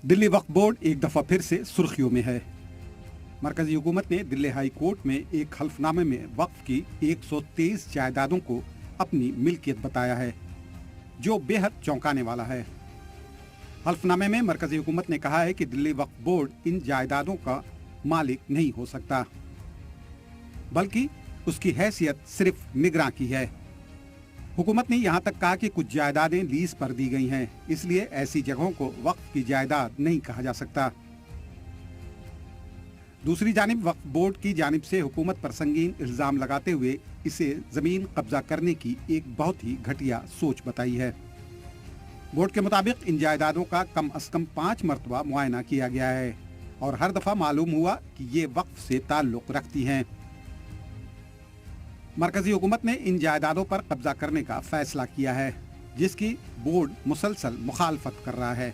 Delhi Waqf board एक दफा फिर से सुर्खियों में है। मरकजी हुकूमत ने दिल्ली हाई कोर्ट में एक हल्फनामे में वक्फ की 123 जायदादों को अपनी मिल्कियत बताया है, जो बेहद चौंकाने वाला है। हल्फनामे में मरकजी हुकूमत ने कहा है कि दिल्ली वक्फ बोर्ड इन जायदादों का मालिक नहीं हो सकता, बल्कि उसकी हैसियत सिर्फ निगरां की है। हुकूमत ने यहाँ तक कहा कि कुछ जायदादें लीज पर दी गई हैं, इसलिए ऐसी जगहों को वक्फ की जायदाद नहीं कहा जा सकता। दूसरी जानिब वक्फ बोर्ड की जानिब से हुकूमत पर संगीन इल्जाम लगाते हुए इसे जमीन कब्जा करने की एक बहुत ही घटिया सोच बताई है। बोर्ड के मुताबिक इन जायदादों का कम अज कम 5 मरतबा मुआयना किया गया है और हर दफा मालूम हुआ कि ये वक्फ से ताल्लुक रखती हैं। मरकजी हुकूमत ने इन जायदादों पर कब्जा करने का फैसला किया है, जिसकी बोर्ड मुसलसल मुखालफत कर रहा है।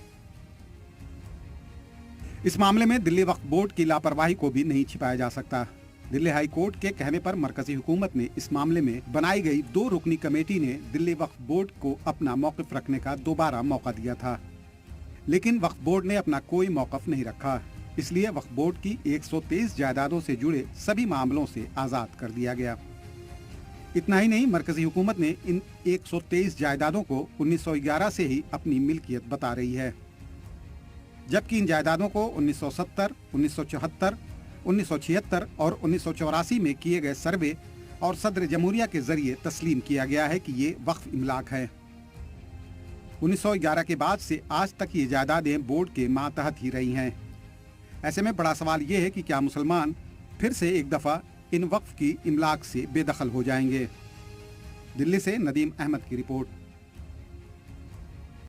इस मामले में दिल्ली वक्फ बोर्ड की लापरवाही को भी नहीं छिपाया जा सकता। दिल्ली हाई कोर्ट के कहने पर मरकजी हुकूमत ने इस मामले में बनाई गई 2 रुकनी कमेटी ने दिल्ली वक्फ बोर्ड को अपना मौक़िफ़ रखने का दोबारा मौका दिया था, लेकिन वक्फ बोर्ड ने अपना कोई मौक़िफ़ नहीं रखा। इसलिए वक्फ बोर्ड की 123 जायदादों से जुड़े सभी मामलों से आज़ाद कर दिया गया। इतना ही नहीं, मरकजी हुकूमत ने इन 123 जायदादों को 1911 से ही अपनी मिल्कियत बता रही है, जबकि इन जायदादों को 1970, 1974, 1976 और 1984 में किए गए सर्वे और सदर जमहूरिया के जरिए तस्लीम किया गया है कि ये वक्फ इमलाक है। 1911 के बाद से आज तक ये जायदादें बोर्ड के मातहत ही रही हैं। ऐसे में बड़ा सवाल ये है कि क्या मुसलमान फिर से एक दफ़ा इन वक्फ की इमलाक से बेदखल हो जाएंगे। दिल्ली से नदीम अहमद की रिपोर्ट।